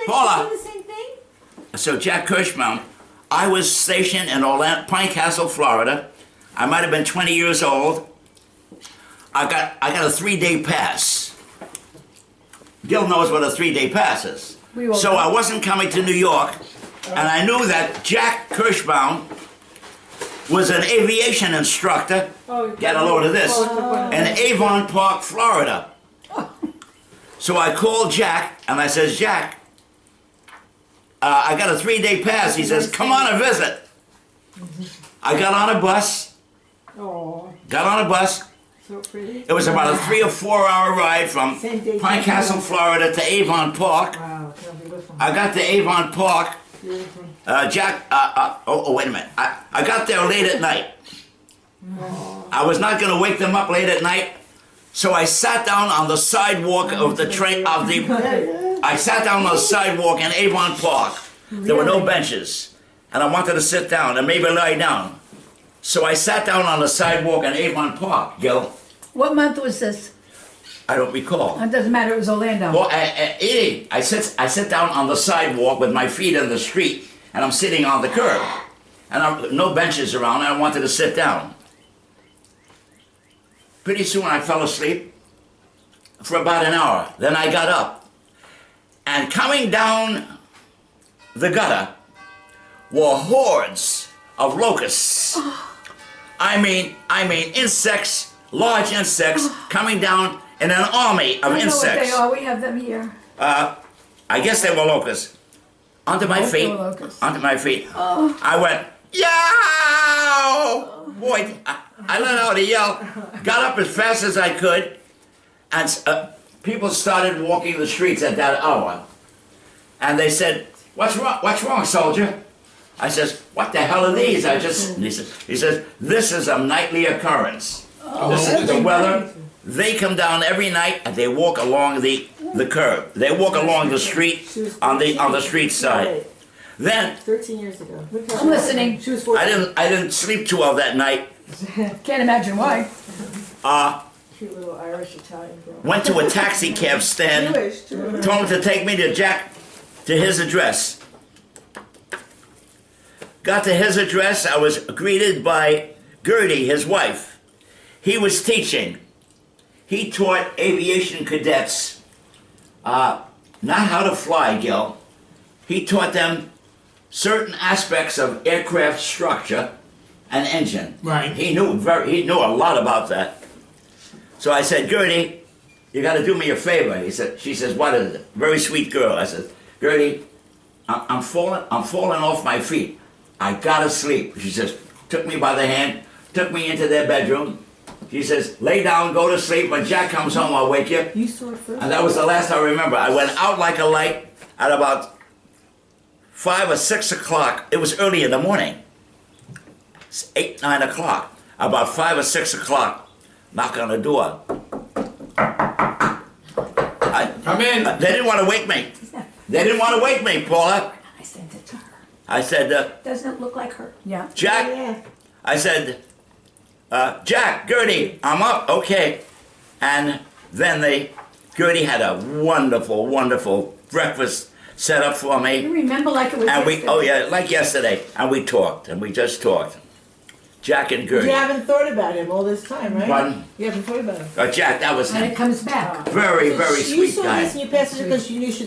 they Paula. should do the same thing? So Jack Kirschbaum, I was stationed in Pine Castle, Florida. I might have been 20 years old. I got a 3-day pass. Gil knows what a 3-day pass is. So I wasn't coming to New York, and I knew that Jack Kirschbaum was an aviation instructor. Get a load of this. In Avon Park, Florida. So I called Jack, and I says, Jack, I got a 3-day pass. He says, come on and visit. I got on a bus. Got on a bus. So pretty. It was about a 3 or 4 hour ride from Pine Castle, Florida to Avon Park. Wow. I got to Avon Park. Jack, wait a minute. I got there late at night. I was not going to wake them up late at night. So I sat down on the sidewalk of the train, I sat down on the sidewalk in Avon Park. There were no benches. And I wanted to sit down and maybe lie down. So I sat down on the sidewalk in Avon Park, Gil. What month was this? I don't recall. It doesn't matter, it was Orlando. Well, I sit down on the sidewalk with my feet in the street, and I'm sitting on the curb. And no benches around, and I wanted to sit down. Pretty soon I fell asleep for about an hour. Then I got up. And coming down the gutter were hordes of locusts. I mean insects, large insects, coming down in an army of I know insects. what they are, we have them here. I guess they were locusts. Onto my They feet. were locusts. Onto my feet. I went, yow! Boy, I learned how to yell. Got up as fast as I could, and people started walking the streets at that hour. And they said, "What's wrong? What's wrong, soldier?" I says, "What the hell are these?" He says, "This is a nightly occurrence. This is the weather. They come down every night and they walk along the curb. They walk along the street on the street side." Then 13 years ago. I'm listening. She was 14. I didn't sleep too well that night. Can't imagine why. Cute little Irish Italian girl. Went to a taxi cab stand. Jewish, too. Told him to take me to his address. Got to his address. I was greeted by Gertie, his wife. He was teaching. He taught aviation cadets not how to fly, Gil. He taught them certain aspects of aircraft structure and engine. Right. He knew a lot about that. So I said, Gertie, you got to do me a favor. She says, what is it? Very sweet girl. I said, Gertie, I'm falling off my feet. I gotta sleep. She says, took me by the hand, took me into their bedroom. She says, lay down, go to sleep. When Jack comes home, I'll wake you. You saw it first. And that was the last I remember. I went out like a light at about 5 or 6 o'clock. It was early in the morning. It's 8, 9 o'clock. About 5 or 6 o'clock. Knock on the door. Come in. They didn't want to wake me. They didn't want to wake me, Paula. I sent it to her. I said, Doesn't it look like her? Yeah. Jack, Yeah. I said, Jack, Gertie, I'm up, okay. And then Gertie had a wonderful, wonderful breakfast set up for me. You remember like it was And yesterday. oh yeah, like yesterday. And we talked, and we just talked. Jack and Gertie. You haven't thought about him all this time, right? Pardon? You haven't thought about him. Jack, that was And him. it comes back. Very, very You sweet saw guy. this and you passed it because you knew she